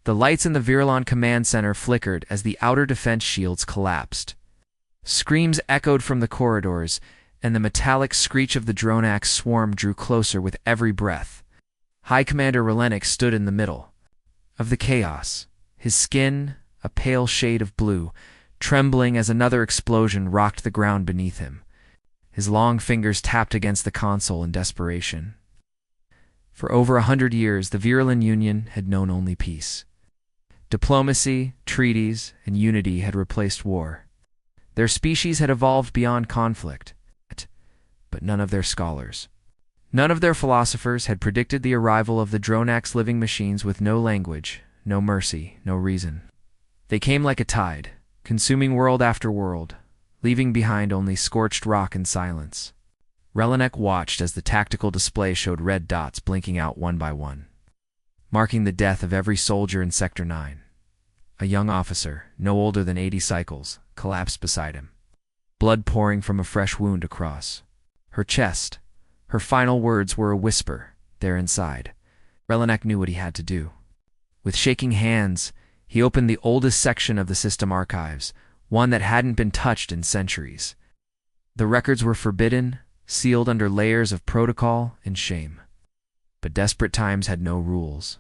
The lights in the Virulon command center flickered as the outer defense shields collapsed. Screams echoed from the corridors, and the metallic screech of the Dronax swarm drew closer with every breath. High Commander Relenic stood in the middle of the chaos, his skin a pale shade of blue, trembling as another explosion rocked the ground beneath him. His long fingers tapped against the console in desperation. For over 100 years, the Virulon Union had known only peace. Diplomacy, treaties, and unity had replaced war. Their species had evolved beyond conflict, but none of their scholars. None of their philosophers had predicted the arrival of the Dronax living machines with no language, no mercy, no reason. They came like a tide, consuming world after world, leaving behind only scorched rock and silence. Relenic watched as the tactical display showed red dots blinking out one by one, marking the death of every soldier in Sector 9. A young officer, no older than 80 cycles, collapsed beside him, blood pouring from a fresh wound across her chest. Her final words were a whisper there inside. Relenic knew what he had to do. With shaking hands, he opened the oldest section of the system archives, one that hadn't been touched in centuries. The records were forbidden, sealed under layers of protocol and shame. But desperate times had no rules.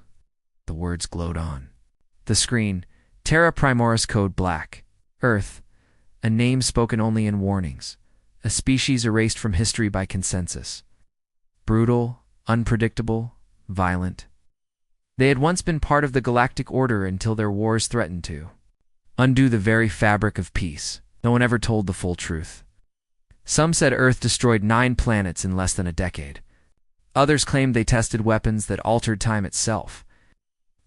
The words glowed on. The screen, Terra Primoris Code Black, Earth, a name spoken only in warnings, a species erased from history by consensus. Brutal, unpredictable, violent. They had once been part of the galactic order until their wars threatened to undo the very fabric of peace. No one ever told the full truth. Some said Earth destroyed 9 planets in less than a decade. Others claimed they tested weapons that altered time itself.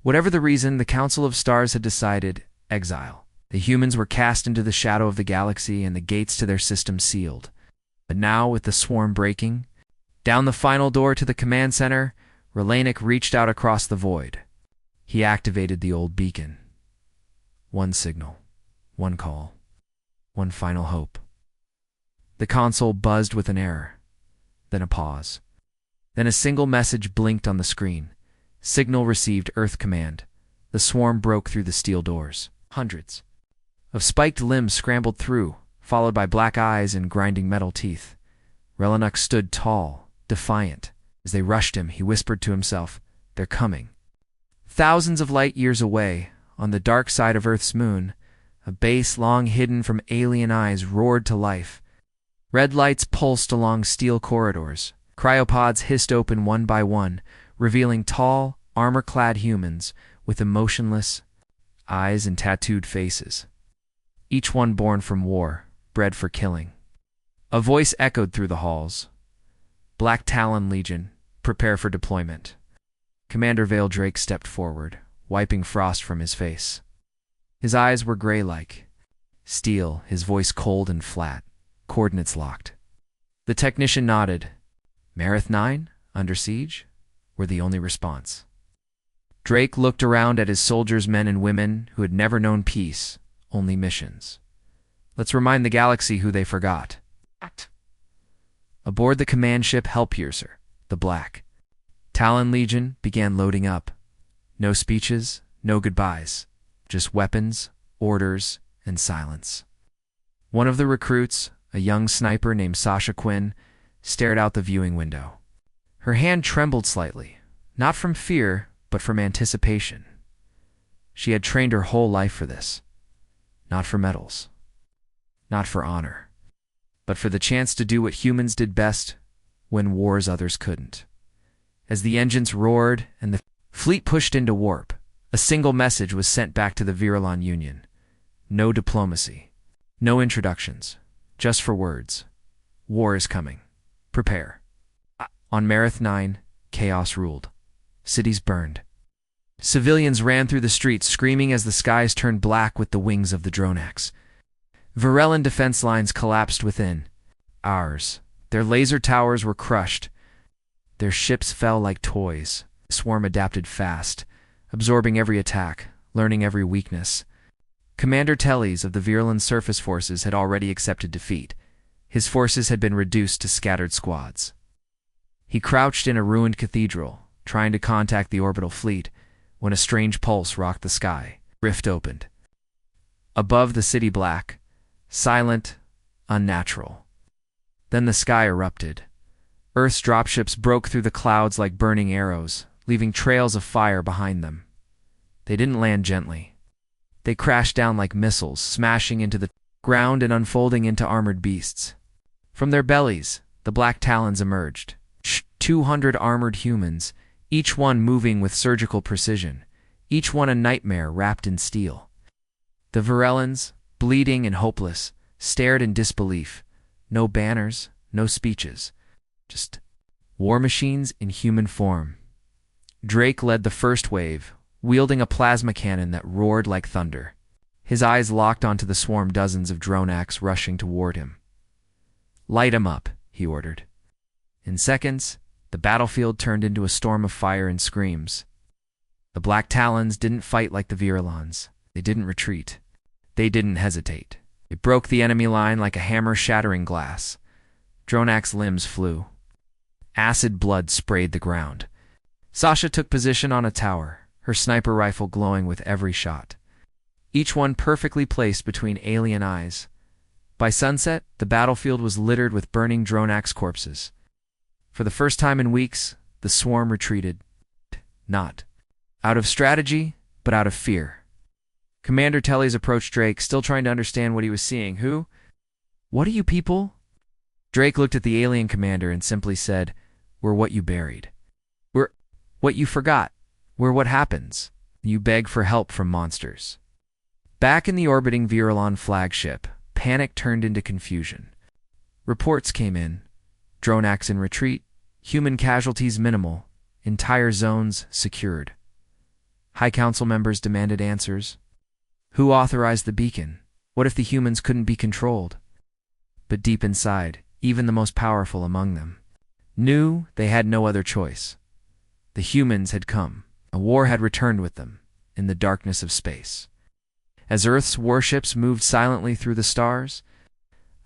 Whatever the reason, the Council of Stars had decided exile. The humans were cast into the shadow of the galaxy and the gates to their system sealed. But now, with the swarm breaking, down the final door to the command center, Relenic reached out across the void. He activated the old beacon. One signal, one call, one final hope. The console buzzed with an error, then a pause. Then a single message blinked on the screen. Signal received, Earth command. The swarm broke through the steel doors. Hundreds of spiked limbs scrambled through, followed by black eyes and grinding metal teeth. Relenic stood tall, defiant. As they rushed him, he whispered to himself, "They're coming." Thousands of light years away, on the dark side of Earth's moon, a base long hidden from alien eyes roared to life. Red lights pulsed along steel corridors. Cryopods hissed open one by one, revealing tall, armor-clad humans with emotionless eyes and tattooed faces. Each one born from war, bred for killing. A voice echoed through the halls. "Black Talon Legion, prepare for deployment." Commander Vale Drake stepped forward, wiping frost from his face. His eyes were gray-like steel, his voice cold and flat, coordinates locked. The technician nodded. "Marith 9, under siege?" were the only response. Drake looked around at his soldiers, men and women who had never known peace, only missions. "Let's remind the galaxy who they forgot." Act. Aboard the command ship Hellpiercer, the Black Talon Legion began loading up. No speeches, no goodbyes, just weapons, orders, and silence. One of the recruits, a young sniper named Sasha Quinn, stared out the viewing window. Her hand trembled slightly, not from fear, but from anticipation. She had trained her whole life for this. Not for medals, not for honor, but for the chance to do what humans did best when wars others couldn't. As the engines roared and the fleet pushed into warp, a single message was sent back to the Virulon Union. No diplomacy, no introductions, just for words. War is coming. Prepare. On Marith 9, chaos ruled. Cities burned. Civilians ran through the streets screaming as the skies turned black with the wings of the Dronax. Virulon defense lines collapsed within. Ours. Their laser towers were crushed. Their ships fell like toys. The swarm adapted fast, absorbing every attack, learning every weakness. Commander Telles of the Virulon surface forces had already accepted defeat. His forces had been reduced to scattered squads. He crouched in a ruined cathedral, trying to contact the orbital fleet, when a strange pulse rocked the sky. Rift opened. Above the city black, silent, unnatural. Then the sky erupted. Earth's dropships broke through the clouds like burning arrows, leaving trails of fire behind them. They didn't land gently. They crashed down like missiles, smashing into the ground and unfolding into armored beasts. From their bellies, the black talons emerged. 200 armored humans, each one moving with surgical precision, each one a nightmare wrapped in steel. The Virelans, bleeding and hopeless, stared in disbelief. No banners, no speeches. Just war machines in human form. Drake led the first wave, wielding a plasma cannon that roared like thunder. His eyes locked onto the swarm dozens of Dronax rushing toward him. "Light 'em up," he ordered. In seconds, the battlefield turned into a storm of fire and screams. The Black Talons didn't fight like the Virulons. They didn't retreat. They didn't hesitate. It broke the enemy line like a hammer shattering glass. Dronax's limbs flew. Acid blood sprayed the ground. Sasha took position on a tower, her sniper rifle glowing with every shot. Each one perfectly placed between alien eyes. By sunset, the battlefield was littered with burning Dronax corpses. For the first time in weeks, the swarm retreated. Not out of strategy, but out of fear. Commander Tellys approached Drake, still trying to understand what he was seeing. "Who? What are you people?" Drake looked at the alien commander and simply said, "We're what you buried. We're what you forgot. We're what happens. You beg for help from monsters." Back in the orbiting Virulon flagship, panic turned into confusion. Reports came in. Dronax in retreat, human casualties minimal, entire zones secured. High Council members demanded answers. Who authorized the beacon? What if the humans couldn't be controlled? But deep inside, even the most powerful among them knew they had no other choice. The humans had come. A war had returned with them, in the darkness of space. As Earth's warships moved silently through the stars,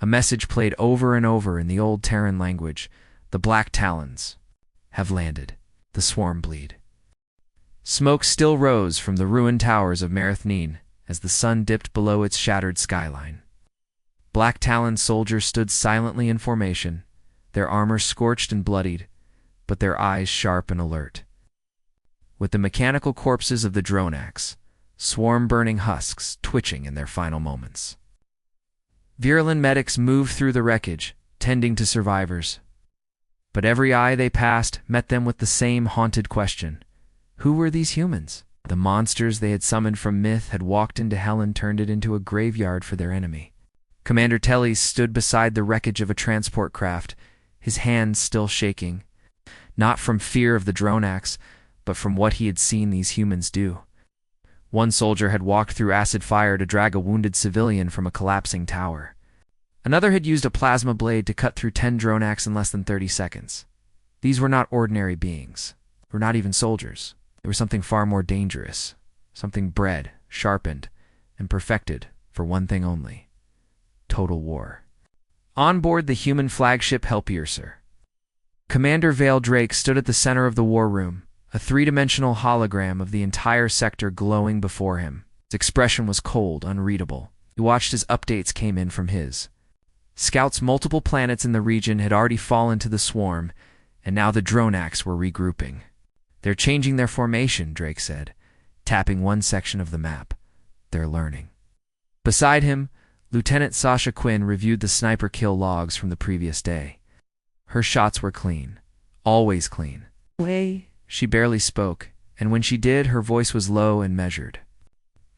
a message played over and over in the old Terran language: "The Black Talons have landed. The swarm bleed." Smoke still rose from the ruined towers of Marathnin as the sun dipped below its shattered skyline. Black Talon soldiers stood silently in formation, their armor scorched and bloodied, but their eyes sharp and alert. With the mechanical corpses of the Dronax, swarm-burning husks twitching in their final moments. Virulent medics moved through the wreckage, tending to survivors. But every eye they passed met them with the same haunted question: who were these humans? The monsters they had summoned from myth had walked into hell and turned it into a graveyard for their enemy. Commander Tellys stood beside the wreckage of a transport craft, his hands still shaking, not from fear of the Dronax, but from what he had seen these humans do. One soldier had walked through acid fire to drag a wounded civilian from a collapsing tower. Another had used a plasma blade to cut through 10 Dronax in less than 30 seconds. These were not ordinary beings, were not even soldiers. They were something far more dangerous, something bred, sharpened, and perfected for one thing only: total war. On board the human flagship Helpiercer, Commander Vale Drake stood at the center of the war room, a three-dimensional hologram of the entire sector glowing before him. His expression was cold, unreadable. He watched as updates came in from his scouts. Multiple planets in the region had already fallen to the swarm, and now the Dronax were regrouping. "They're changing their formation," Drake said, tapping one section of the map. "They're learning." Beside him, Lieutenant Sasha Quinn reviewed the sniper kill logs from the previous day. Her shots were clean, always clean. She barely spoke, and when she did, her voice was low and measured.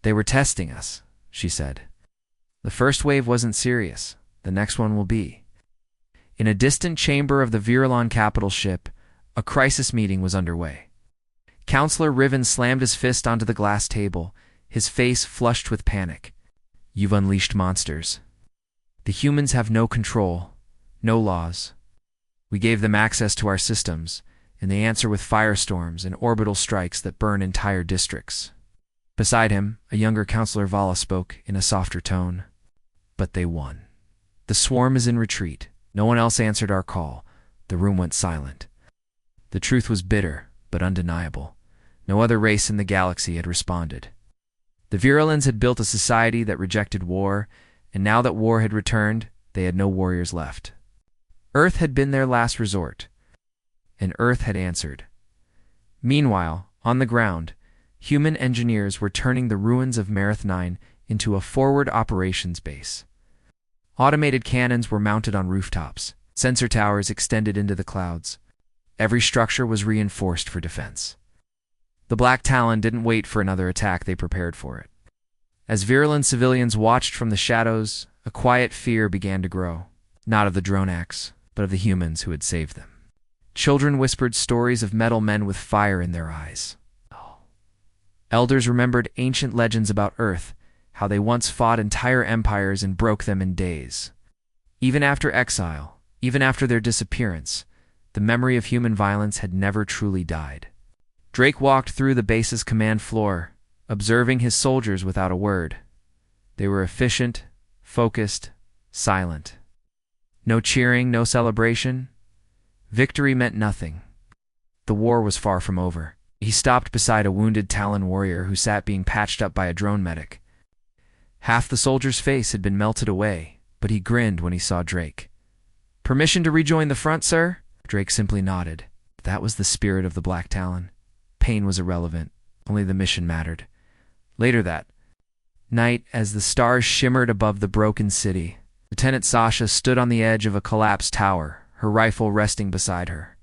"They were testing us," she said. "The first wave wasn't serious. The next one will be." In a distant chamber of the Virulon capital ship, a crisis meeting was underway. Counselor Riven slammed his fist onto the glass table, his face flushed with panic. "You've unleashed monsters. The humans have no control, no laws. We gave them access to our systems, and they answer with firestorms and orbital strikes that burn entire districts." Beside him, a younger Counselor Vala spoke in a softer tone. "But they won. The swarm is in retreat. No one else answered our call. The room went silent. The truth was bitter, but undeniable. No other race in the galaxy had responded. The Virulans had built a society that rejected war, and now that war had returned, they had no warriors left. Earth had been their last resort, and Earth had answered. Meanwhile, on the ground, human engineers were turning the ruins of Marith 9 into a forward operations base. Automated cannons were mounted on rooftops, sensor towers extended into the clouds. Every structure was reinforced for defense. The Black Talon didn't wait for another attack, they prepared for it. As Virulan civilians watched from the shadows, a quiet fear began to grow, not of the Dronax, but of the humans who had saved them. Children whispered stories of metal men with fire in their eyes. Elders remembered ancient legends about Earth, how they once fought entire empires and broke them in days. Even after exile, even after their disappearance, the memory of human violence had never truly died. Drake walked through the base's command floor, observing his soldiers without a word. They were efficient, focused, silent. No cheering, no celebration. Victory meant nothing. The war was far from over. He stopped beside a wounded Talon warrior who sat being patched up by a drone medic. Half the soldier's face had been melted away, but he grinned when he saw Drake. "Permission to rejoin the front, sir?" Drake simply nodded. That was the spirit of the Black Talon. Pain was irrelevant. Only the mission mattered. Later that night, as the stars shimmered above the broken city, Lieutenant Sasha stood on the edge of a collapsed tower, her rifle resting beside her.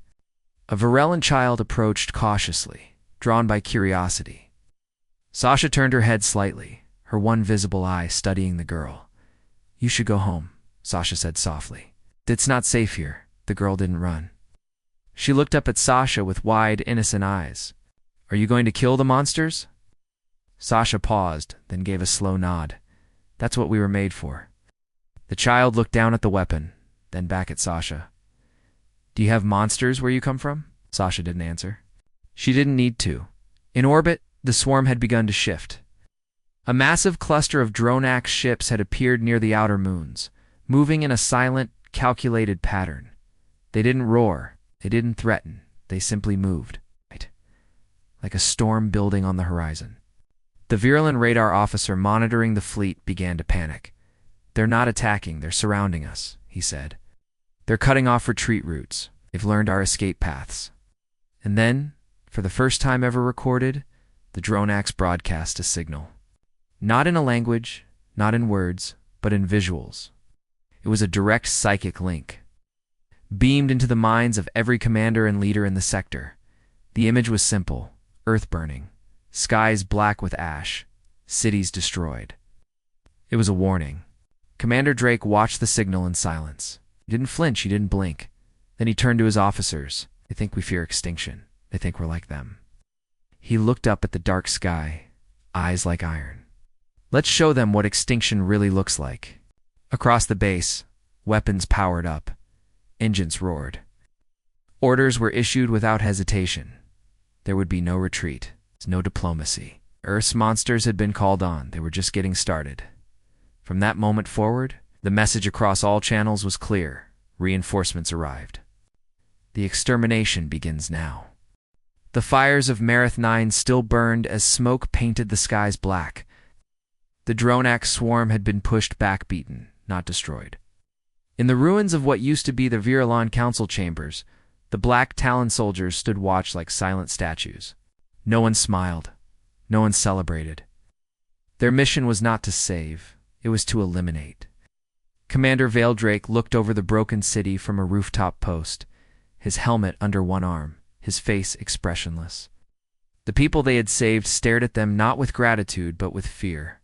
A Virulan child approached cautiously, drawn by curiosity. Sasha turned her head slightly, her one visible eye studying the girl. "You should go home," Sasha said softly. "It's not safe here." The girl didn't run. She looked up at Sasha with wide, innocent eyes. "Are you going to kill the monsters?" Sasha paused, then gave a slow nod. "That's what we were made for." The child looked down at the weapon, then back at Sasha. "Do you have monsters where you come from?" Sasha didn't answer. She didn't need to. In orbit, the swarm had begun to shift. A massive cluster of Dronax ships had appeared near the outer moons, moving in a silent, calculated pattern. They didn't roar, they didn't threaten, they simply moved, like a storm building on the horizon. The Virulan radar officer monitoring the fleet began to panic. "They're not attacking, they're surrounding us," he said. "They're cutting off retreat routes. They've learned our escape paths." And then, for the first time ever recorded, the Dronax broadcast a signal. Not in a language, not in words, but in visuals. It was a direct psychic link, beamed into the minds of every commander and leader in the sector. The image was simple: Earth burning, skies black with ash, cities destroyed. It was a warning. Commander Drake watched the signal in silence. He didn't flinch, he didn't blink. Then he turned to his officers. "They think we fear extinction. They think we're like them." He looked up at the dark sky, eyes like iron. "Let's show them what extinction really looks like." Across the base, weapons powered up. Engines roared. Orders were issued without hesitation. There would be no retreat, no diplomacy. Earth's monsters had been called on. They were just getting started. From that moment forward, the message across all channels was clear. Reinforcements arrived. The extermination begins now. The fires of Marith 9 still burned as smoke painted the skies black. The Dronax swarm had been pushed back, beaten, not destroyed. In the ruins of what used to be the Virulan council chambers, the Black Talon soldiers stood watch like silent statues. No one smiled. No one celebrated. Their mission was not to save. It was to eliminate. Commander Drake looked over the broken city from a rooftop post, his helmet under one arm, his face expressionless. The people they had saved stared at them not with gratitude but with fear,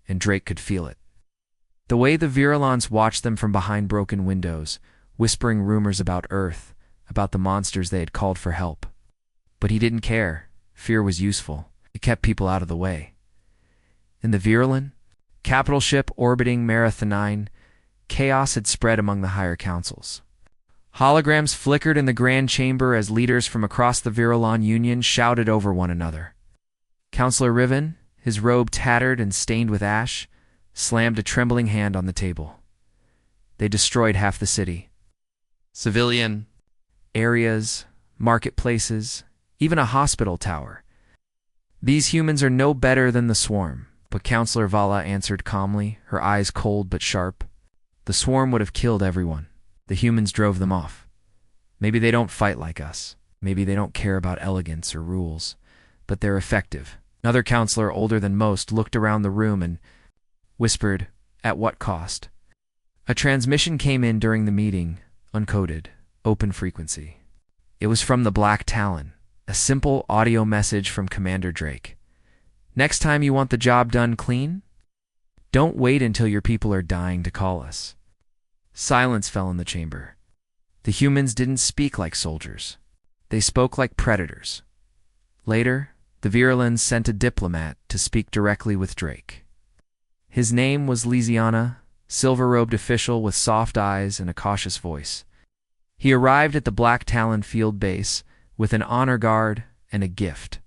and Drake could feel it. The way the Virulans watched them from behind broken windows, whispering rumors about Earth, about the monsters they had called for help. But he didn't care. Fear was useful. It kept people out of the way. In the Virulan, capital ship orbiting Marith 9, chaos had spread among the higher councils. Holograms flickered in the grand chamber as leaders from across the Virulan Union shouted over one another. Counselor Riven, his robe tattered and stained with ash, slammed a trembling hand on the table. They destroyed half the city. Civilian areas, marketplaces, even a hospital tower. These humans are no better than the swarm, but Counselor Vala answered calmly, her eyes cold but sharp. The swarm would have killed everyone. The humans drove them off. Maybe they don't fight like us. Maybe they don't care about elegance or rules, but they're effective. Another counselor, older than most, looked around the room and whispered, "At what cost?" A transmission came in during the meeting, uncoded, open frequency. It was from the Black Talon, a simple audio message from Commander Drake. "Next time you want the job done clean, don't wait until your people are dying to call us." Silence fell in the chamber. The humans didn't speak like soldiers. They spoke like predators. Later, the Virulens sent a diplomat to speak directly with Drake. His name was Lysiana, silver-robed official with soft eyes and a cautious voice. He arrived at the Black Talon field base with an honor guard and a gift,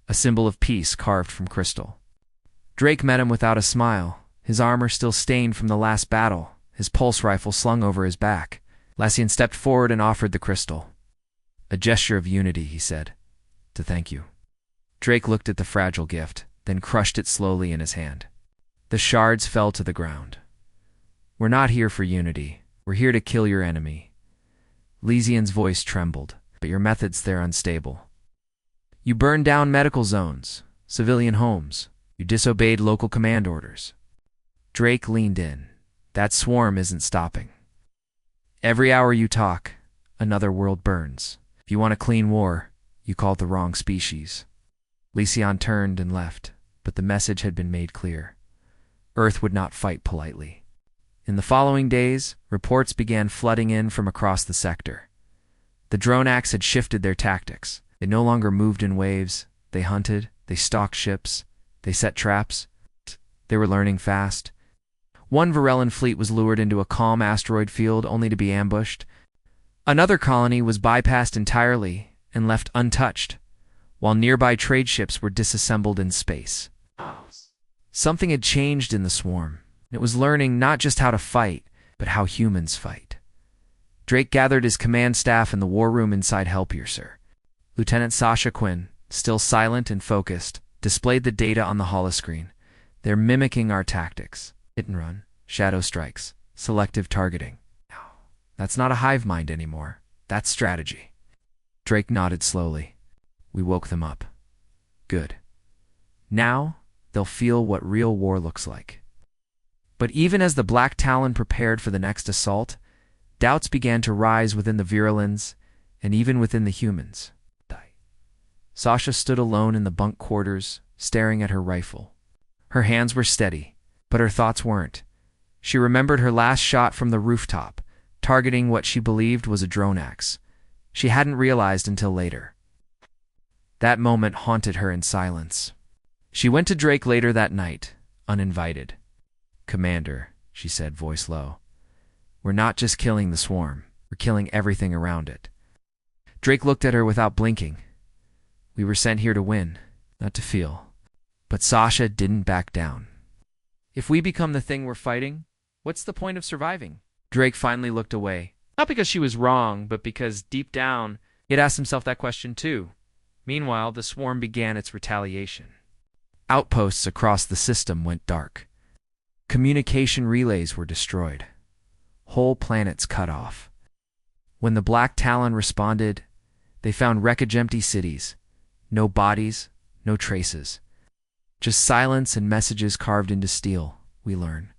a symbol of peace carved from crystal. Drake met him without a smile, his armor still stained from the last battle, his pulse rifle slung over his back. Lysian stepped forward and offered the crystal. "A gesture of unity," he said, "to thank you." Drake looked at the fragile gift, then crushed it slowly in his hand. The shards fell to the ground. "We're not here for unity. We're here to kill your enemy." Lysian's voice trembled, "But your methods, they're unstable. You burned down medical zones, civilian homes. You disobeyed local command orders." Drake leaned in. "That swarm isn't stopping. Every hour you talk, another world burns. If you want a clean war, you called the wrong species." Lysian turned and left, but the message had been made clear. Earth would not fight politely. In the following days, reports began flooding in from across the sector. The Dronax had shifted their tactics. They no longer moved in waves. They hunted, they stalked ships, they set traps. They were learning fast. One Virellan fleet was lured into a calm asteroid field only to be ambushed. Another colony was bypassed entirely and left untouched, while nearby trade ships were disassembled in space. Something had changed in the swarm. It was learning not just how to fight, but how humans fight. Drake gathered his command staff in the war room inside Hellpiercer. Lieutenant Sasha Quinn, still silent and focused, displayed the data on the holoscreen. "They're mimicking our tactics. Hit and run, shadow strikes, selective targeting. That's not a hive mind anymore. That's strategy." Drake nodded slowly. "We woke them up. Good. Now, they'll feel what real war looks like." But even as the Black Talon prepared for the next assault, doubts began to rise within the Virulens and even within the humans. Sasha stood alone in the bunk quarters, staring at her rifle. Her hands were steady, but her thoughts weren't. She remembered her last shot from the rooftop, targeting what she believed was a Dronax. She hadn't realized until later. That moment haunted her in silence. She went to Drake later that night, uninvited. "Commander," she said, voice low, "we're not just killing the swarm. We're killing everything around it." Drake looked at her without blinking. "We were sent here to win, not to feel." But Sasha didn't back down. "If we become the thing we're fighting, what's the point of surviving?" Drake finally looked away. Not because she was wrong, but because deep down, he had asked himself that question too. Meanwhile, the swarm began its retaliation. Outposts across the system went dark. Communication relays were destroyed. Whole planets cut off. When the Black Talon responded, they found wreckage-empty cities. No bodies, no traces. Just silence and messages carved into steel, we learn.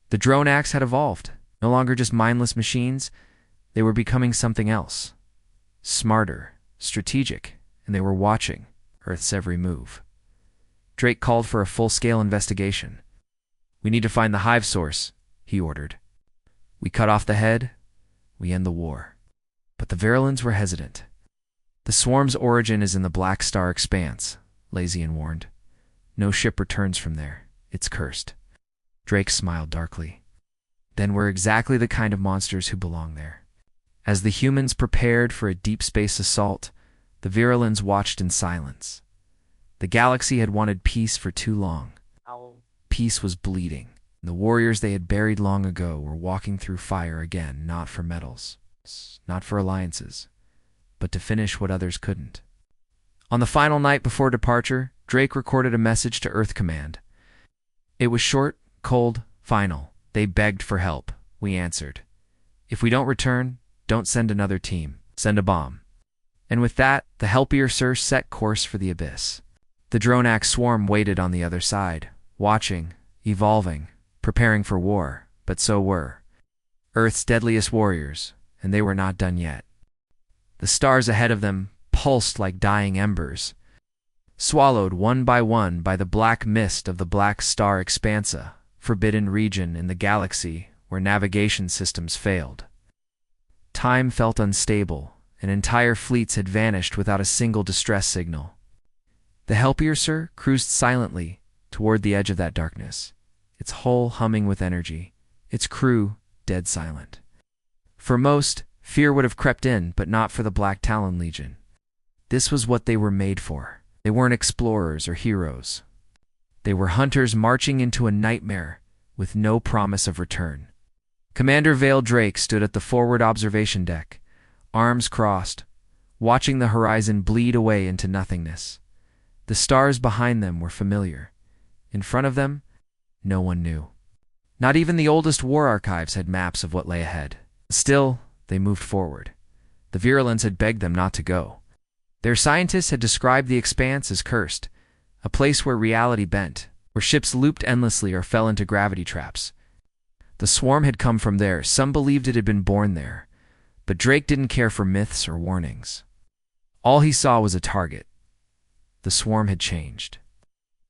The Dronax had evolved. No longer just mindless machines, they were becoming something else. Smarter, strategic, and they were watching Earth's every move. Drake called for a full-scale investigation. "We need to find the hive source," he ordered. "We cut off the head, we end the war." But the Virulens were hesitant. "The swarm's origin is in the Black Star Expanse," Lysian warned. "No ship returns from there. It's cursed." Drake smiled darkly. "Then we're exactly the kind of monsters who belong there." As the humans prepared for a deep space assault, the Virulens watched in silence. The galaxy had wanted peace for too long. Peace was bleeding. The warriors they had buried long ago were walking through fire again, not for medals, not for alliances, but to finish what others couldn't. On the final night before departure, Drake recorded a message to Earth Command. It was short, cold, final. They begged for help. We answered. If we don't return, don't send another team. Send a bomb. And with that, the Helpier Sir set course for the abyss. The Dronak swarm waited on the other side, watching, evolving, preparing for war, but so were Earth's deadliest warriors, and they were not done yet. The stars ahead of them pulsed like dying embers, swallowed one by the black mist of the black star Expansa, forbidden region in the galaxy where navigation systems failed. Time felt unstable, and entire fleets had vanished without a single distress signal. The Helpier Sir cruised silently toward the edge of that darkness, its hull humming with energy, its crew dead silent. For most, fear would have crept in, but not for the Black Talon Legion. This was what they were made for. They weren't explorers or heroes. They were hunters marching into a nightmare with no promise of return. Commander Vale Drake stood at the forward observation deck, arms crossed, watching the horizon bleed away into nothingness. The stars behind them were familiar. In front of them, no one knew. Not even the oldest war archives had maps of what lay ahead. Still, they moved forward. The Virulents had begged them not to go. Their scientists had described the expanse as cursed, a place where reality bent, where ships looped endlessly or fell into gravity traps. The swarm had come from there. Some believed it had been born there, but Drake didn't care for myths or warnings. All he saw was a target. The swarm had changed.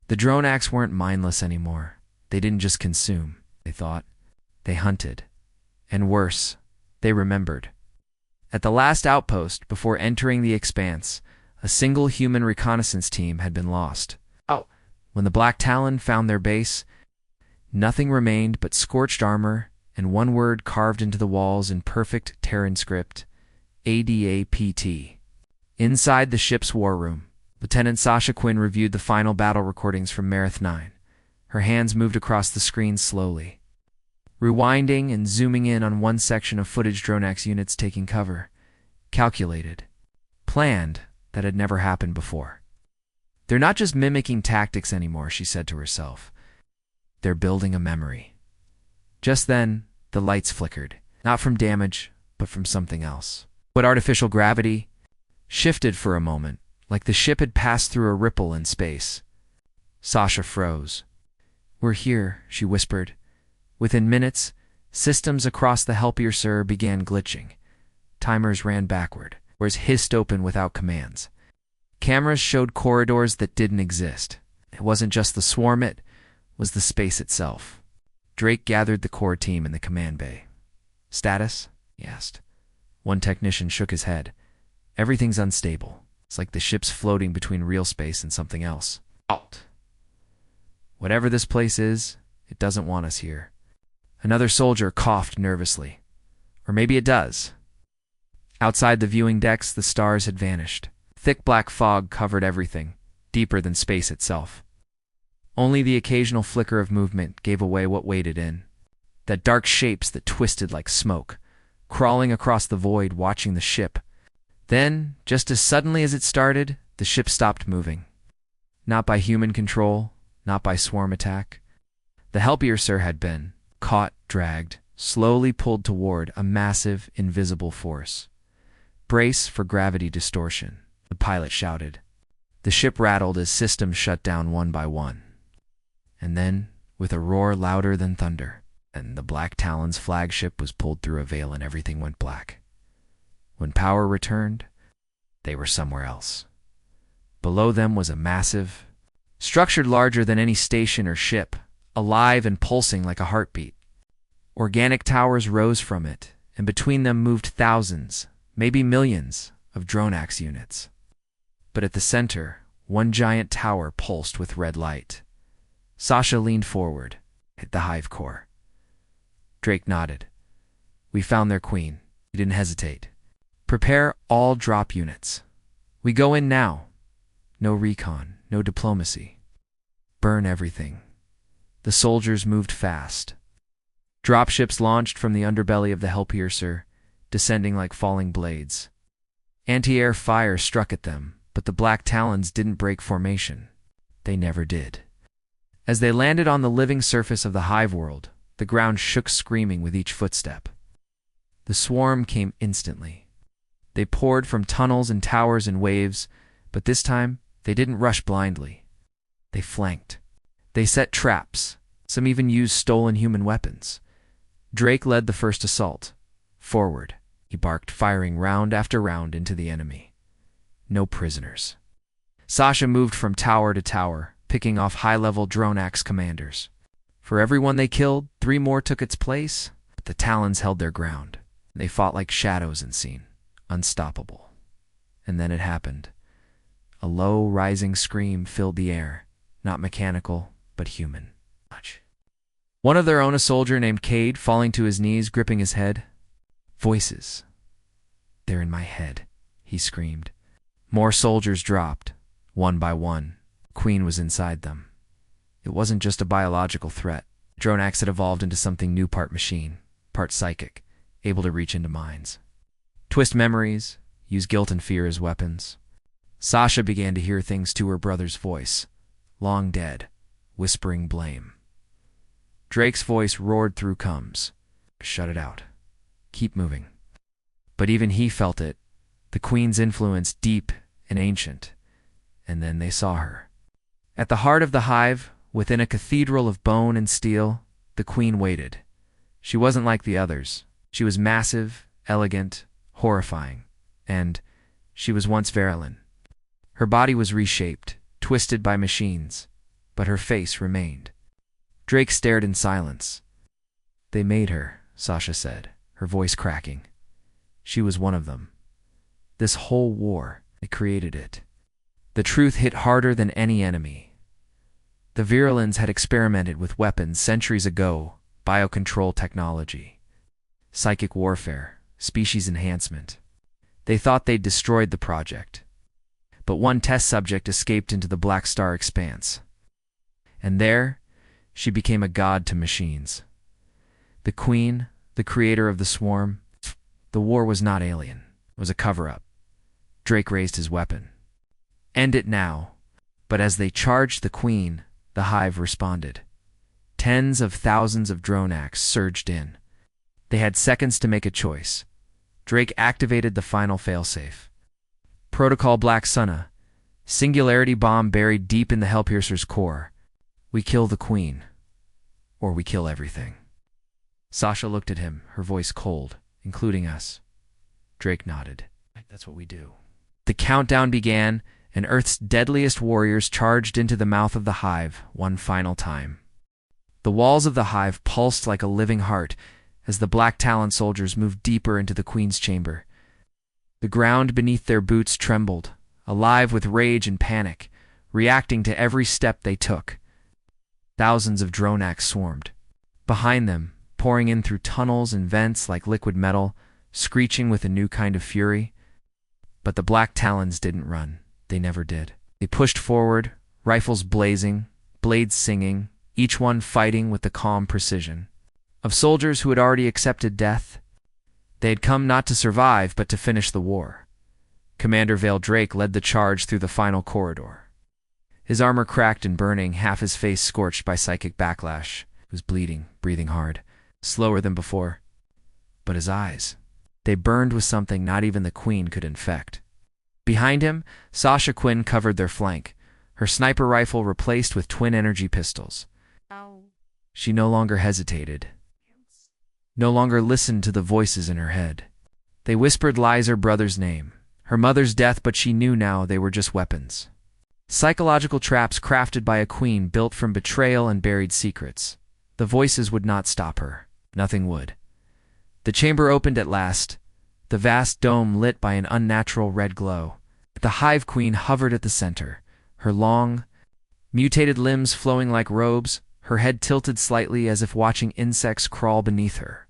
The Dronaks weren't mindless anymore. They didn't just consume, they thought. They hunted. And worse, they remembered. At the last outpost, before entering the expanse, a single human reconnaissance team had been lost. When the Black Talon found their base, nothing remained but scorched armor and one word carved into the walls in perfect Terran script, ADAPT. Inside the ship's war room, Lieutenant Sasha Quinn reviewed the final battle recordings from Marith 9. Her hands moved across the screen slowly, rewinding and zooming in on one section of footage Dronak's units taking cover. Calculated. Planned, that had never happened before. They're not just mimicking tactics anymore, she said to herself. They're building a memory. Just then, the lights flickered, not from damage, but from something else. But artificial gravity shifted for a moment, like the ship had passed through a ripple in space. Sasha froze. We're here, she whispered. Within minutes, systems across the Helpier Sir began glitching. Timers ran backward, doors hissed open without commands. Cameras showed corridors that didn't exist. It wasn't just the swarm, it was the space itself. Drake gathered the core team in the command bay. Status? He asked. One technician shook his head. Everything's unstable. It's like the ship's floating between real space and something else. Out. Whatever this place is, it doesn't want us here. Another soldier coughed nervously. Or maybe it does. Outside the viewing decks, the stars had vanished. Thick black fog covered everything, deeper than space itself. Only the occasional flicker of movement gave away what waited in. That dark shapes that twisted like smoke, crawling across the void watching the ship. Then, just as suddenly as it started, the ship stopped moving. Not by human control, not by swarm attack. The Helpier Sir had been caught, dragged, slowly pulled toward a massive, invisible force. Brace for gravity distortion, the pilot shouted. The ship rattled as systems shut down one by one. And then, with a roar louder than thunder, and the Black Talon's flagship was pulled through a veil and everything went black. When power returned, they were somewhere else. Below them was a massive, structured larger than any station or ship, alive and pulsing like a heartbeat. Organic towers rose from it, and between them moved thousands, maybe millions, of Dronak's units. But at the center, one giant tower pulsed with red light. Sasha leaned forward, hit the hive core. Drake nodded. We found their queen. He didn't hesitate. Prepare all drop units. We go in now. No recon, no diplomacy. Burn everything. The soldiers moved fast. Dropships launched from the underbelly of the Helpier Sir, descending like falling blades. Anti-air fire struck at them, But the black talons didn't break formation. They never did. As they landed on the living surface of the hive world, the ground shook screaming with each footstep. The swarm came instantly. They poured from tunnels and towers in waves, but this time they didn't rush blindly. They flanked. They set traps. Some even used stolen human weapons. Drake led the first assault. Forward, he barked, firing round after round into the enemy. No prisoners. Sasha moved from tower to tower, picking off high-level Dronax commanders. For every one they killed, 3 more took its place, but the Talons held their ground. They fought like shadows in scene, unstoppable. And then it happened. A low, rising scream filled the air, not mechanical, but human. One of their own, a soldier named Cade, falling to his knees, gripping his head. Voices. They're in my head, he screamed. More soldiers dropped, one by one. Queen was inside them. It wasn't just a biological threat. Dronax had evolved into something new, part machine, part psychic, able to reach into minds. Twist memories, use guilt and fear as weapons. Sasha began to hear things to her brother's voice, long dead, whispering blame. Drake's voice roared through Cums. Shut it out. Keep moving. But even he felt it, the Queen's influence deep and ancient. And then they saw her. At the heart of the hive, within a cathedral of bone and steel, the Queen waited. She wasn't like the others. She was massive, elegant, horrifying. And she was once Verilyn. Her body was reshaped, twisted by machines, but her face remained. Drake stared in silence. They made her, Sasha said, her voice cracking. She was one of them. This whole war, they created it. The truth hit harder than any enemy. The Virulins had experimented with weapons centuries ago, biocontrol technology, psychic warfare, species enhancement. They thought they'd destroyed the project. But one test subject escaped into the Black Star expanse. And there, she became a god to machines. The Queen, the creator of the swarm, the war was not alien. It was a cover-up. Drake raised his weapon. End it now. But as they charged the Queen, the hive responded. Tens of thousands of Dronax surged in. They had seconds to make a choice. Drake activated the final failsafe. Protocol Black Sunna, singularity bomb buried deep in the Hellpiercer's core. We kill the Queen, or we kill everything. Sasha looked at him, her voice cold, including us. Drake nodded. That's what we do. The countdown began, and Earth's deadliest warriors charged into the mouth of the hive one final time. The walls of the hive pulsed like a living heart as the Black Talon soldiers moved deeper into the Queen's chamber. The ground beneath their boots trembled, alive with rage and panic, reacting to every step they took. Thousands of Dronax swarmed. Behind them, pouring in through tunnels and vents like liquid metal, screeching with a new kind of fury. But the Black Talons didn't run. They never did. They pushed forward, rifles blazing, blades singing, each one fighting with the calm precision of soldiers who had already accepted death. They had come not to survive, but to finish the war. Commander Vale Drake led the charge through the final corridor. His armor cracked and burning, half his face scorched by psychic backlash. He was bleeding, breathing hard, slower than before. But his eyes, they burned with something not even the Queen could infect. Behind him, Sasha Quinn covered their flank, her sniper rifle replaced with twin energy pistols. She no longer hesitated, no longer listened to the voices in her head. They whispered lies her brother's name, her mother's death, but she knew now they were just weapons. Psychological traps crafted by a Queen built from betrayal and buried secrets. The voices would not stop her. Nothing would. The chamber opened at last, the vast dome lit by an unnatural red glow. The Hive Queen hovered at the center, her long, mutated limbs flowing like robes, her head tilted slightly as if watching insects crawl beneath her.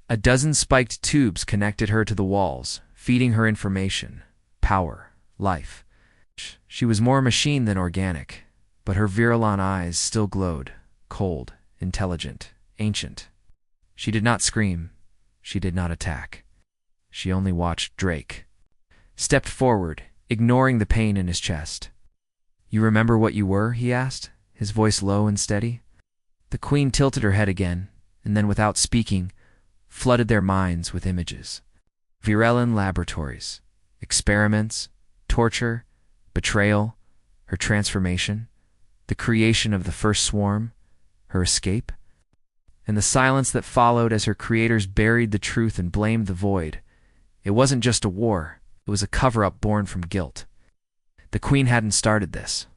A dozen spiked tubes connected her to the walls, feeding her information, power, life. She was more machine than organic, but her Virulon eyes still glowed, cold, intelligent, ancient. She did not scream. She did not attack. She only watched Drake. Stepped forward, ignoring the pain in his chest. "You remember what you were?" he asked, his voice low and steady. The queen tilted her head again, and then without speaking, flooded their minds with images. Virelin laboratories, experiments, torture, betrayal, her transformation, the creation of the first swarm, her escape, and the silence that followed as her creators buried the truth and blamed the void. It wasn't just a war, it was a cover-up born from guilt. The queen hadn't started this.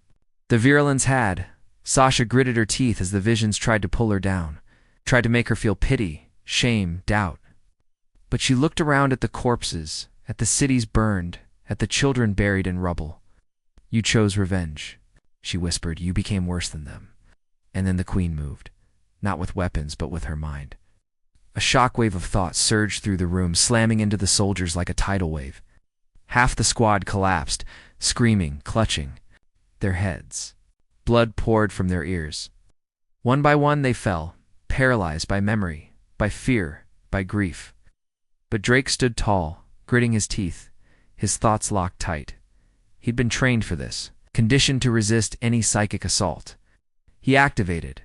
The Virelins had. Sasha gritted her teeth as the visions tried to pull her down, tried to make her feel pity, shame, doubt. But she looked around at the corpses, at the cities burned, at the children buried in rubble. "You chose revenge," she whispered. "You became worse than them." And then the queen moved, not with weapons but with her mind. A shockwave of thought surged through the room, slamming into the soldiers like a tidal wave. Half the squad collapsed, screaming, clutching their heads. Blood poured from their ears. One by one they fell, paralyzed by memory, by fear, by grief. But Drake stood tall, gritting his teeth, his thoughts locked tight. He'd been trained for this, conditioned to resist any psychic assault. He activated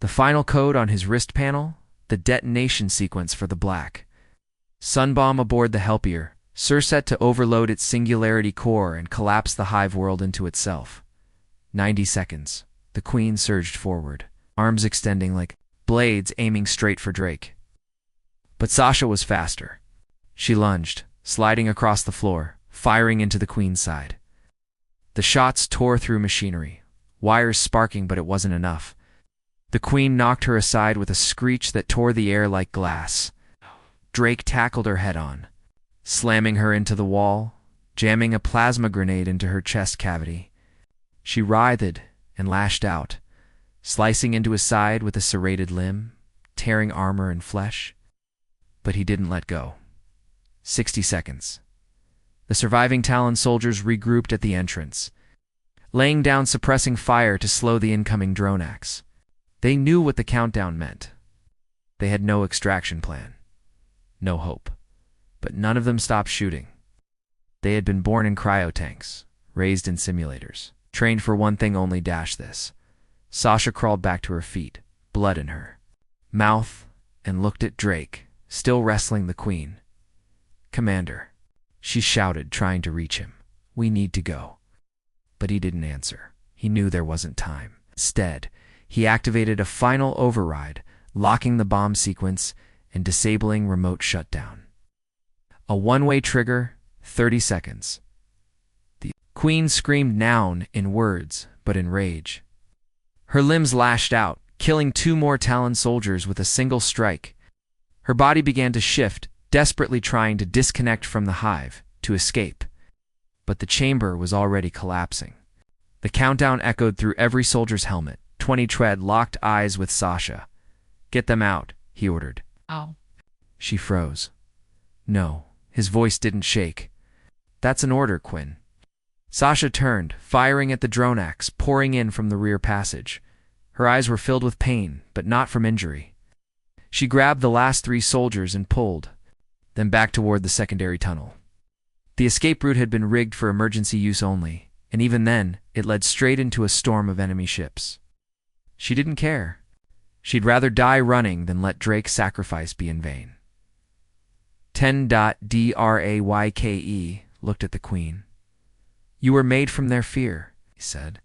the final code on his wrist panel, the detonation sequence for the black sunbomb aboard the Helpier, set to overload its singularity core and collapse the hive world into itself. 90 seconds. The queen surged forward, arms extending like blades aiming straight for Drake. But Sasha was faster. She lunged, sliding across the floor, firing into the queen's side. The shots tore through machinery, wires sparking, but it wasn't enough. The queen knocked her aside with a screech that tore the air like glass. Drake tackled her head-on, slamming her into the wall, jamming a plasma grenade into her chest cavity. She writhed and lashed out, slicing into his side with a serrated limb, tearing armor and flesh. But he didn't let go. 60 seconds. The surviving Talon soldiers regrouped at the entrance, laying down suppressing fire to slow the incoming Dronax. They knew what the countdown meant. They had no extraction plan, no hope. But none of them stopped shooting. They had been born in cryotanks, raised in simulators, trained for one thing only: dash this. Sasha crawled back to her feet, blood in her mouth, and looked at Drake, still wrestling the queen. "Commander," she shouted, trying to reach him. "We need to go." But he didn't answer. He knew there wasn't time. Instead, he activated a final override, locking the bomb sequence and disabling remote shutdown. A one-way trigger, 30 seconds. The queen screamed noun in words, but in rage. Her limbs lashed out, killing 2 more Talon soldiers with a single strike. Her body began to shift, desperately trying to disconnect from the hive, to escape. But the chamber was already collapsing. The countdown echoed through every soldier's helmet. 20 Tread locked eyes with Sasha. "Get them out," he ordered. "Oh." She froze. No, his voice didn't shake. "That's an order, Quinn." Sasha turned, firing at the Dronax, pouring in from the rear passage. Her eyes were filled with pain, but not from injury. She grabbed the last 3 soldiers and pulled, then back toward the secondary tunnel. The escape route had been rigged for emergency use only, and even then, it led straight into a storm of enemy ships. She didn't care. She'd rather die running than let Drake's sacrifice be in vain. 10.Drayke looked at the queen. "You were made from their fear," he said.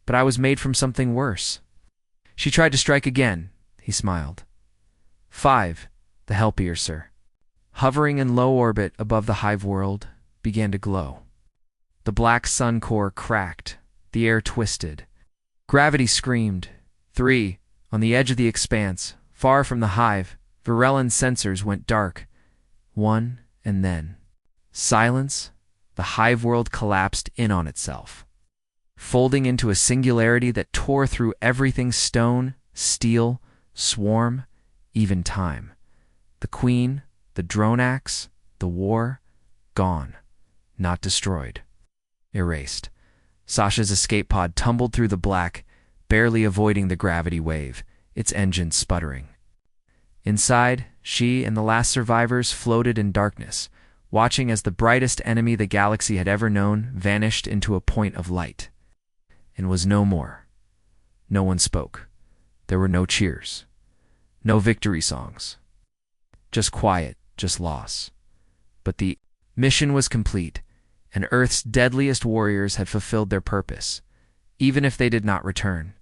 "But I was made from something worse." She tried to strike again. He smiled. 5. The Helpier, sir, hovering in low orbit above the hive world, began to glow. The black sun core cracked. The air twisted. Gravity screamed. 3. On the edge of the expanse, far from the hive, Virelin sensors went dark. 1, and then silence. The hive world collapsed in on itself, folding into a singularity that tore through everything: stone, steel, swarm, even time. The queen, the Dronax, the war, gone, not destroyed. Erased. Sasha's escape pod tumbled through the black, barely avoiding the gravity wave, its engines sputtering. Inside, she and the last survivors floated in darkness, watching as the brightest enemy the galaxy had ever known vanished into a point of light, and was no more. No one spoke. There were no cheers, no victory songs. Just quiet, just loss. But the mission was complete, and Earth's deadliest warriors had fulfilled their purpose, even if they did not return.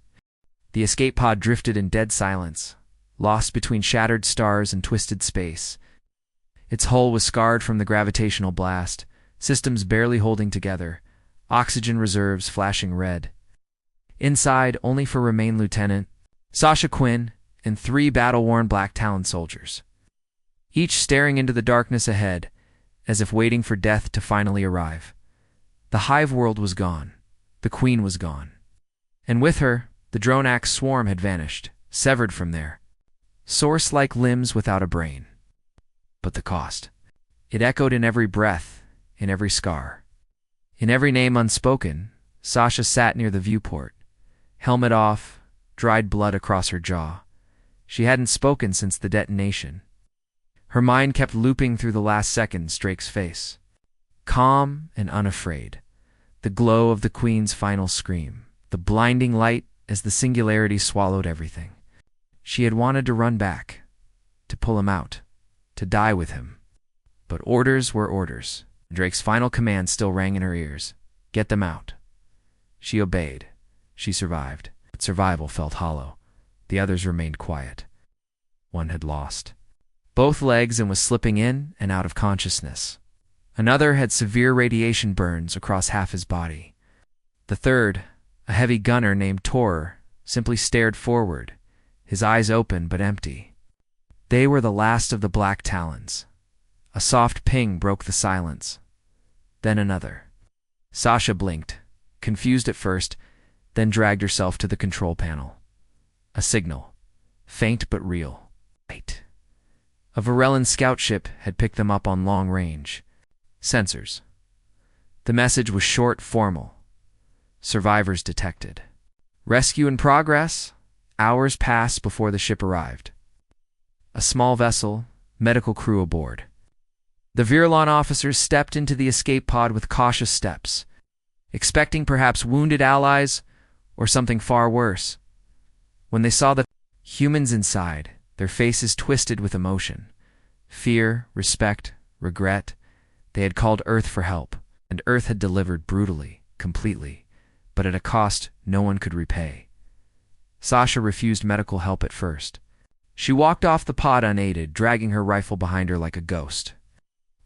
The escape pod drifted in dead silence, lost between shattered stars and twisted space. Its hull was scarred from the gravitational blast, systems barely holding together, oxygen reserves flashing red. Inside, only for remain Lieutenant Sasha Quinn and 3 battle-worn Black Talon soldiers, each staring into the darkness ahead, as if waiting for death to finally arrive. The hive world was gone. The Queen was gone. And with her, the Dronax swarm had vanished, severed from there. Source-like limbs without a brain. But the cost. It echoed in every breath, in every scar. In every name unspoken, Sasha sat near the viewport, helmet off, dried blood across her jaw. She hadn't spoken since the detonation. Her mind kept looping through the last seconds Drake's face. Calm and unafraid. The glow of the Queen's final scream. The blinding light as the singularity swallowed everything. She had wanted to run back. To pull him out. To die with him. But orders were orders. Drake's final command still rang in her ears. Get them out. She obeyed. She survived. But survival felt hollow. The others remained quiet. One had lost both legs and was slipping in and out of consciousness. Another had severe radiation burns across half his body. The third, a heavy gunner named Tor, simply stared forward, his eyes open but empty. They were the last of the Black Talons. A soft ping broke the silence. Then another. Sasha blinked, confused at first, then dragged herself to the control panel. A signal, faint but real. Wait. A Varellan scout ship had picked them up on long range. Sensors. The message was short, formal. Survivors detected. Rescue in progress. Hours passed before the ship arrived. A small vessel, medical crew aboard. The Virulon officers stepped into the escape pod with cautious steps, expecting perhaps wounded allies or something far worse. When they saw the humans inside, their faces twisted with emotion. Fear, respect, regret. They had called Earth for help, and Earth had delivered brutally, completely, but at a cost no one could repay. Sasha refused medical help at first. She walked off the pod unaided, dragging her rifle behind her like a ghost.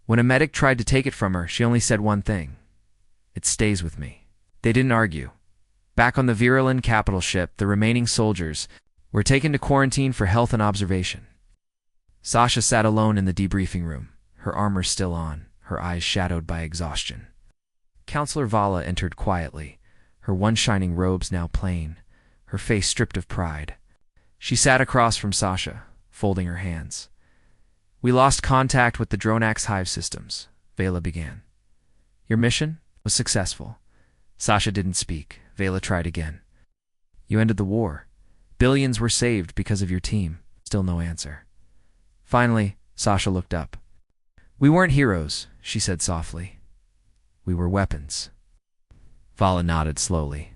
When a medic tried to take it from her, she only said one thing. It stays with me. They didn't argue. Back on the Virulon capital ship, the remaining soldiers were taken to quarantine for health and observation. Sasha sat alone in the debriefing room, her armor still on, her eyes shadowed by exhaustion. Counselor Vala entered quietly, her one shining robes now plain, her face stripped of pride. She sat across from Sasha, folding her hands. We lost contact with the Dronax hive systems, Vala began. Your mission was successful. Sasha didn't speak. Vala tried again. You ended the war. Billions were saved because of your team. Still no answer. Finally, Sasha looked up. We weren't heroes, she said softly. We were weapons. Vala nodded slowly.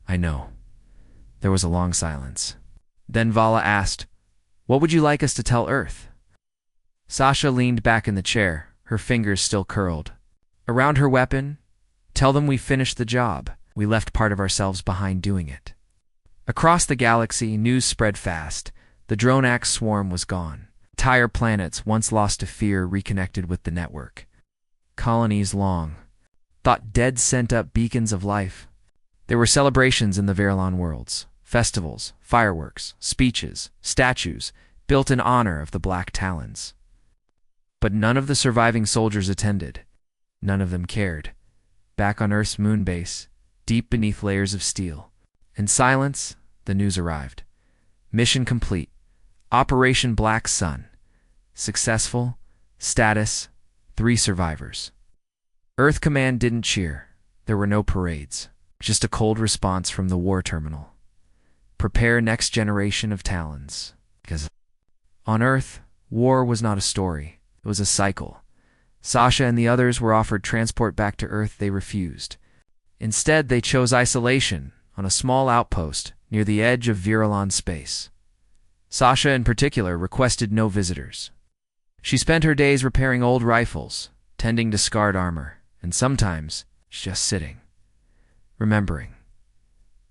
I know. There was a long silence. Then Vala asked, What would you like us to tell Earth? Sasha leaned back in the chair, her fingers still curled. Around her weapon, tell them we finished the job. We left part of ourselves behind doing it. Across the galaxy, news spread fast. The Dronax swarm was gone. Entire planets, once lost to fear, reconnected with the network. Colonies long thought dead sent up beacons of life. There were celebrations in the Virulon worlds. Festivals, fireworks, speeches, statues, built in honor of the Black Talons. But none of the surviving soldiers attended. None of them cared. Back on Earth's moon base, deep beneath layers of steel. In silence, the news arrived. Mission complete. Operation Black Sun. Successful. Status. 3 survivors. Earth Command didn't cheer. There were no parades. Just a cold response from the war terminal. Prepare next generation of Talons. Because on Earth, war was not a story. It was a cycle. Sasha and the others were offered transport back to Earth. They refused. Instead, they chose isolation on a small outpost near the edge of Virulon space. Sasha, in particular, requested no visitors. She spent her days repairing old rifles, tending to scarred armor, and sometimes just sitting, remembering.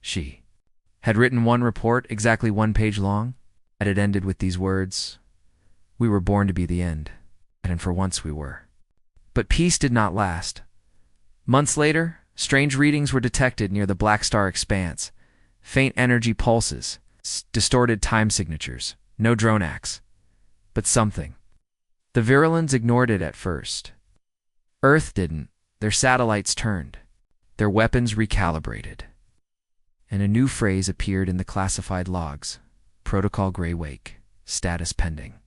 She had written one report, exactly 1 page long, and it ended with these words: "We were born to be the end, and for once we were." But peace did not last. Months later, strange readings were detected near the Black Star expanse. Faint energy pulses, distorted time signatures, no Dronax, but something. The Virulons ignored it at first. Earth didn't. Their satellites turned, their weapons recalibrated. And a new phrase appeared in the classified logs: Protocol Grey Wake, status pending.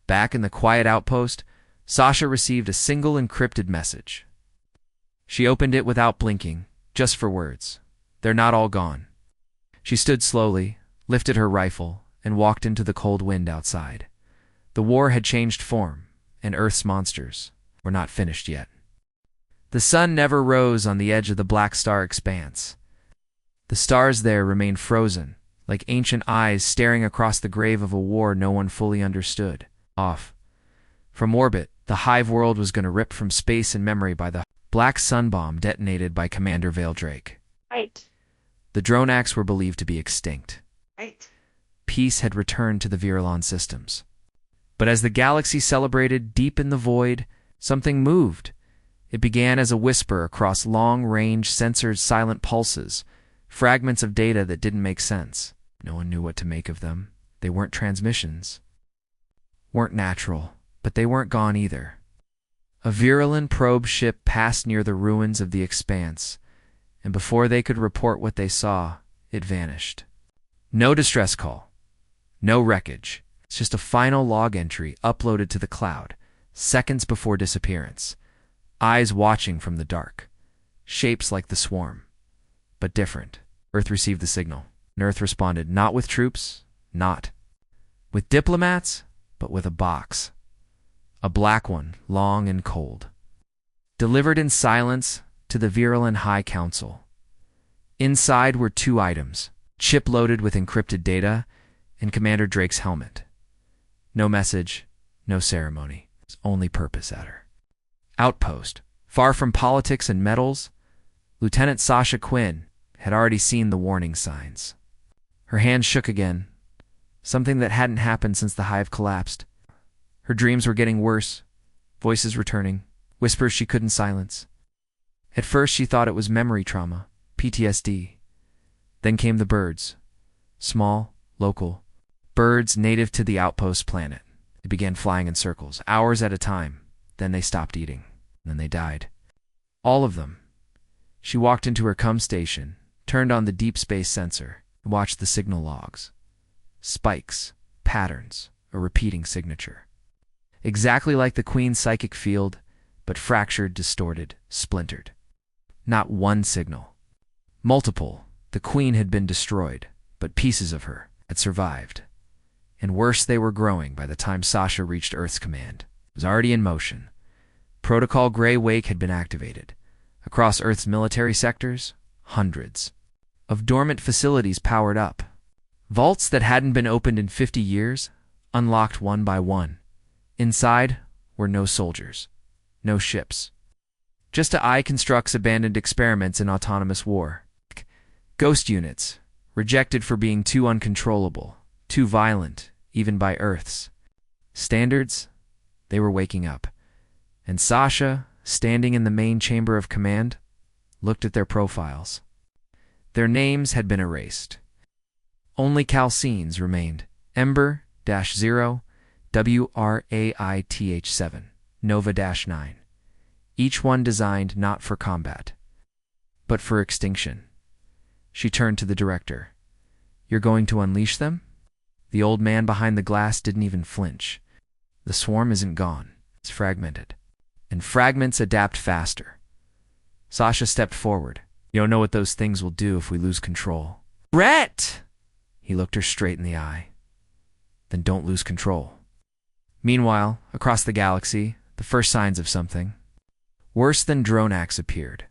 Back in the quiet outpost, Sasha received a single encrypted message. She opened it without blinking, just for words. "They're not all gone." She stood slowly, lifted her rifle, and walked into the cold wind outside. The war had changed form, and Earth's monsters were not finished yet. The sun never rose on the edge of the Black Star expanse. The stars there remained frozen, like ancient eyes staring across the grave of a war no one fully understood. Off. From orbit, the hive world was going to rip from space and memory by the black sun bomb detonated by Commander Valedrake. Right. The Dronax were believed to be extinct. Right. Peace had returned to the Virulon systems. But as the galaxy celebrated deep in the void, something moved. It began as a whisper across long-range, censored, silent pulses, fragments of data that didn't make sense. No one knew what to make of them. They weren't transmissions. Weren't natural, but they weren't gone either. A Virulon probe ship passed near the ruins of the expanse, and before they could report what they saw, it vanished. No distress call. No wreckage. It's just a final log entry uploaded to the cloud, seconds before disappearance. Eyes watching from the dark. Shapes like the swarm, but different. Earth received the signal, and Earth responded not with troops, not with diplomats, but with a box. A black one, long and cold. Delivered in silence to the Virulon High Council. Inside were 2 items, chip loaded with encrypted data, and Commander Drake's helmet. No message, no ceremony, only purpose at her. Outpost. Far from politics and medals, Lieutenant Sasha Quinn had already seen the warning signs. Her hands shook again, something that hadn't happened since the hive collapsed. Her dreams were getting worse, voices returning, whispers she couldn't silence. At first she thought it was memory trauma, PTSD. Then came the birds. Small, local, birds native to the outpost planet. They began flying in circles, hours at a time. Then they stopped eating. Then they died. All of them. She walked into her cum station, turned on the deep space sensor, and watched the signal logs. Spikes, patterns, a repeating signature. Exactly like the Queen's psychic field, but fractured, distorted, splintered. Not one signal. Multiple. The Queen had been destroyed, but pieces of her had survived. And worse, they were growing by the time Sasha reached Earth's command. It was already in motion. Protocol Grey Wake had been activated. Across Earth's military sectors, hundreds of dormant facilities powered up. Vaults that hadn't been opened in 50 years, unlocked one by one. Inside were no soldiers, no ships. Just AI constructs abandoned experiments in autonomous war. Ghost units, rejected for being too uncontrollable, too violent, even by Earth's standards. They were waking up. And Sasha, standing in the main chamber of command, looked at their profiles. Their names had been erased. Only calcines remained. Ember-0, WRAITH7, Nova-9. Each one designed not for combat, but for extinction. She turned to the director. "You're going to unleash them?" The old man behind the glass didn't even flinch. "The swarm isn't gone. It's fragmented. And fragments adapt faster." Sasha stepped forward. "You don't know what those things will do if we lose control." "Brett!" He looked her straight in the eye. "Then don't lose control." Meanwhile, across the galaxy, The first signs of something worse than Dronax appeared.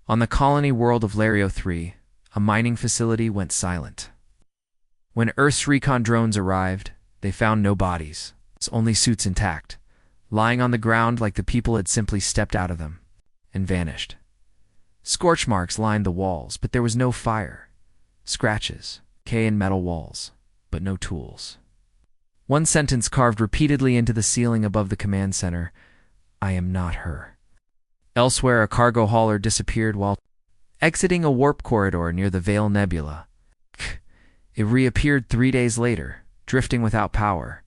On the colony world of Lario 3, a mining facility went silent. When Earth's recon drones arrived, they found no bodies, only suits intact, lying on the ground like the people had simply stepped out of them and vanished. Scorch marks lined the walls, but there was no fire. Scratches, decay in metal walls, but no tools. One sentence carved repeatedly into the ceiling above the command center: "I am not her." Elsewhere, a cargo hauler disappeared while exiting a warp corridor near the Veil Nebula. It reappeared 3 days later, drifting without power.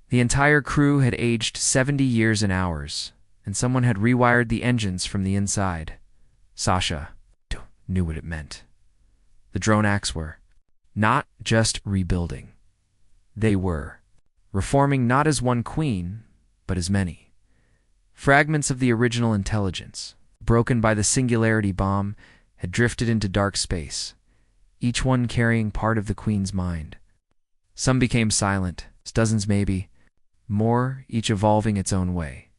The entire crew had aged 70 years in hours, and someone had rewired the engines from the inside. Sasha knew what it meant. The Dronax were not just rebuilding. They were reforming not as one queen, but as many. Fragments of the original intelligence, broken by the singularity bomb, had drifted into dark space, each one carrying part of the queen's mind. Some became silent, dozens maybe, more, each evolving its own way.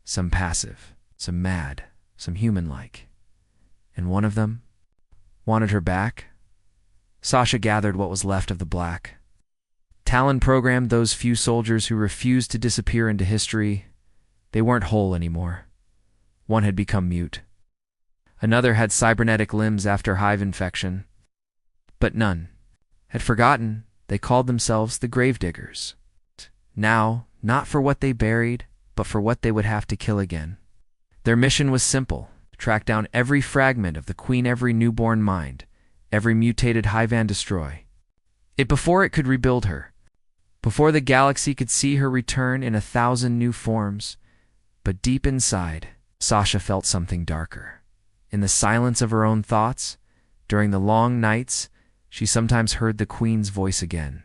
Some passive, some mad, some human-like. And one of them wanted her back. Sasha gathered what was left of the black. Talon programmed those few soldiers who refused to disappear into history. They weren't whole anymore. One had become mute. Another had cybernetic limbs after hive infection. But none had forgotten. They called themselves the Gravediggers. Now, not for what they buried, but for what they would have to kill again. Their mission was simple: track down every fragment of the queen, every newborn mind, every mutated hive, and destroy it before it could rebuild her, before the galaxy could see her return in 1,000 new forms. But deep inside, Sasha felt something darker. In the silence of her own thoughts, during the long nights, she sometimes heard the queen's voice again.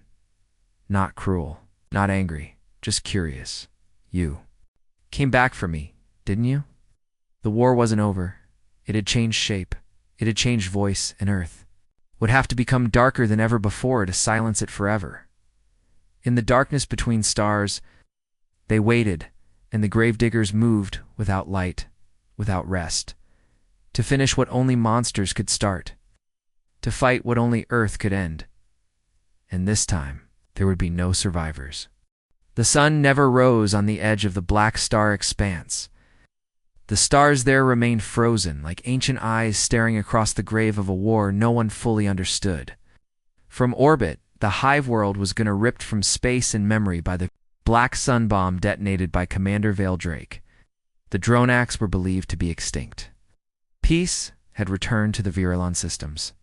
Not cruel, not angry, just curious. "You came back for me, didn't you?" The war wasn't over. It had changed shape. It had changed voice, and Earth would have to become darker than ever before to silence it forever. In the darkness between stars, they waited, and the Gravediggers moved without light, without rest, to finish what only monsters could start, to fight what only Earth could end. And this time, there would be no survivors. The sun never rose on the edge of the black star expanse. The stars there remained frozen, like ancient eyes staring across the grave of a war no one fully understood. From orbit, the hive world was going to ripped from space and memory by the black sun bomb detonated by Commander Vale Drake. The Dronax were believed to be extinct. Peace had returned to the Virilon systems.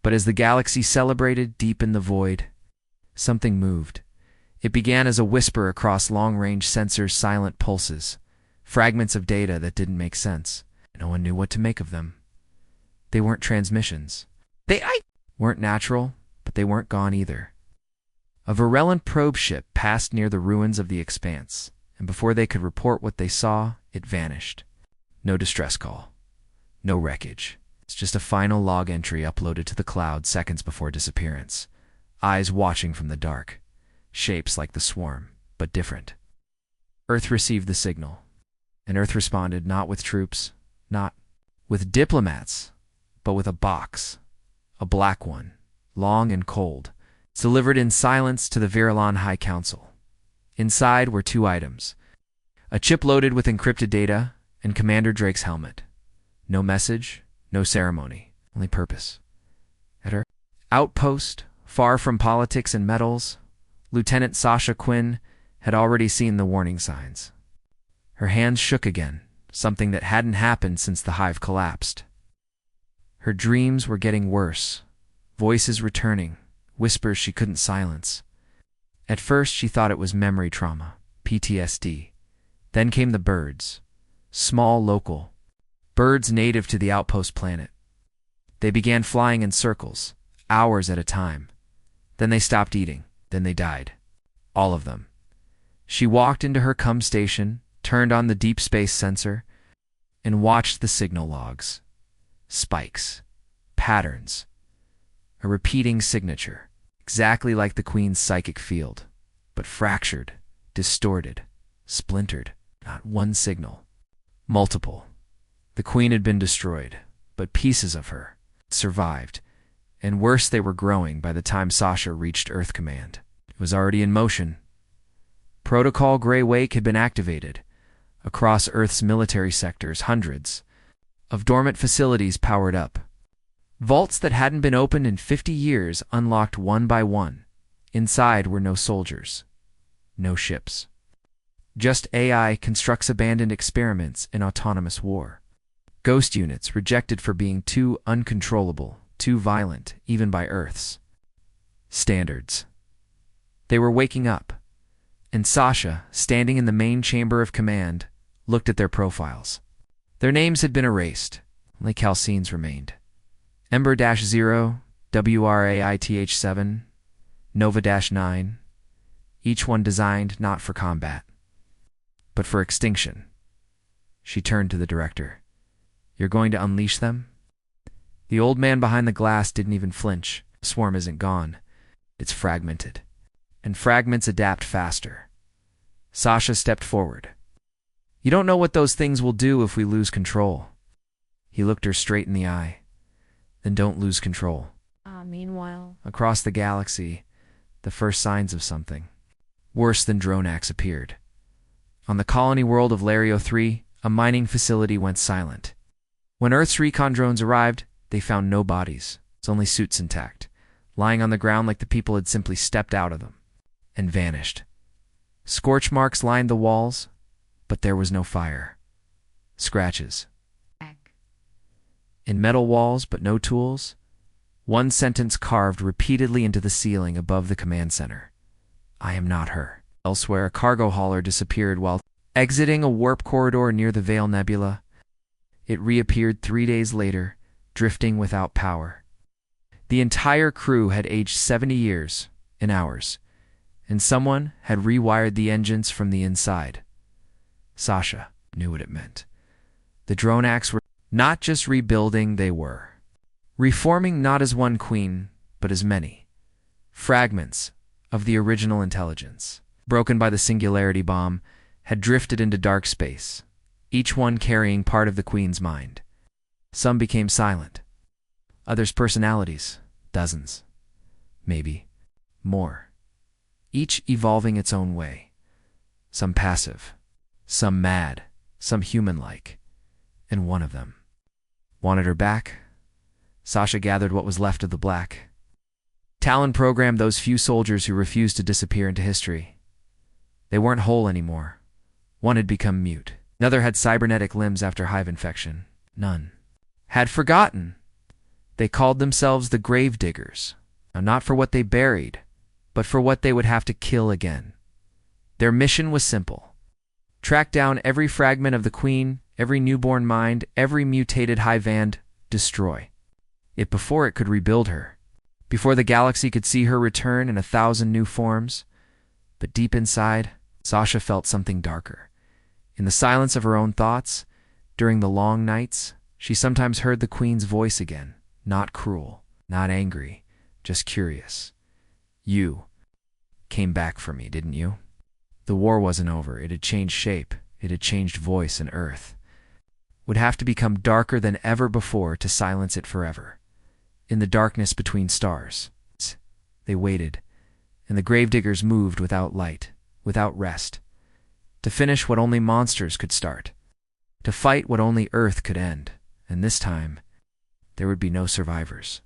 But as the galaxy celebrated deep in the void, something moved. It began as a whisper across long-range sensors' silent pulses, fragments of data that didn't make sense. No one knew what to make of them. They weren't transmissions. They weren't natural, but they weren't gone either. A virulent probe ship passed near the ruins of the expanse, and before they could report what they saw, it vanished. No distress call. No wreckage. It's just a final log entry uploaded to the cloud seconds before disappearance. Eyes watching from the dark. Shapes like the swarm, but different. Earth received the signal, and Earth responded not with troops, not with diplomats, but with a box. A black one, long and cold. It's delivered in silence to the Virilon High Council. Inside were 2 items: a chip loaded with encrypted data, and Commander Drake's helmet. No message, no ceremony, only purpose. At her outpost, far from politics and medals, Lieutenant Sasha Quinn had already seen the warning signs. Her hands shook again, something that hadn't happened since the hive collapsed. Her dreams were getting worse, voices returning, whispers she couldn't silence. At first she thought it was memory trauma, PTSD. Then came the birds, small, local, birds native to the outpost planet. They began flying in circles, hours at a time. Then they stopped eating, then they died. All of them. She walked into her cum station, turned on the deep space sensor, and watched the signal logs. Spikes. Patterns. A repeating signature, exactly like the Queen's psychic field, but fractured, distorted, splintered. Not one signal. Multiple. The queen had been destroyed, but pieces of her survived, and worse, they were growing by the time Sasha reached Earth Command. It was already in motion. Protocol Grey Wake had been activated. Across Earth's military sectors, hundreds of dormant facilities powered up. Vaults that hadn't been opened in 50 years unlocked one by one. Inside were no soldiers, no ships. Just AI constructs abandoned experiments in autonomous war. Ghost units rejected for being too uncontrollable, too violent, even by Earth's standards. They were waking up, and Sasha, standing in the main chamber of command, looked at their profiles. Their names had been erased. Only calcines remained. Ember-0, WRAITH-7, Nova-9, each one designed not for combat, but for extinction. She turned to the director. "You're going to unleash them?" The old man behind the glass didn't even flinch. The swarm isn't gone. It's fragmented. And fragments adapt faster. Sasha stepped forward. "You don't know what those things will do if we lose control." He looked her straight in the eye. "Then don't lose control." Meanwhile, across the galaxy, the first signs of something worse than Dronax appeared. On the colony world of Lario 3, a mining facility went silent. When Earth's recon drones arrived, they found no bodies. It's only suits intact, lying on the ground like the people had simply stepped out of them and vanished. Scorch marks lined the walls, but there was no fire. Scratches in metal walls, but no tools. One sentence carved repeatedly into the ceiling above the command center. "I am not her." Elsewhere, a cargo hauler disappeared while exiting a warp corridor near the Veil Nebula. It reappeared 3 days later, drifting without power. The entire crew had aged 70 years in hours, and someone had rewired the engines from the inside. Sasha knew what it meant. The Dronax were not just rebuilding, they were reforming, not as one queen, but as many fragments of the original intelligence, broken by the singularity bomb, had drifted into dark space, each one carrying part of the queen's mind. Some became silent, others personalities, dozens, maybe more, each evolving its own way. Some passive, some mad, some human-like, and one of them wanted her back. Sasha gathered what was left of the black. Talon programmed those few soldiers who refused to disappear into history. They weren't whole anymore. One had become mute. Another had cybernetic limbs after hive infection. None had forgotten. They called themselves the Grave Diggers, not for what they buried, but for what they would have to kill again. Their mission was simple: track down every fragment of the queen, every newborn mind, every mutated hive, and destroy it before it could rebuild her, before the galaxy could see her return in 1,000 new forms. But deep inside, Sasha felt something darker. In the silence of her own thoughts, during the long nights, she sometimes heard the queen's voice again, not cruel, not angry, just curious. "You came back for me, didn't you?" The war wasn't over. It had changed shape. It had changed voice, and Earth would have to become darker than ever before to silence it forever. In the darkness between stars, they waited, and the gravediggers moved without light, without rest, to finish what only monsters could start, to fight what only Earth could end. And this time, there would be no survivors.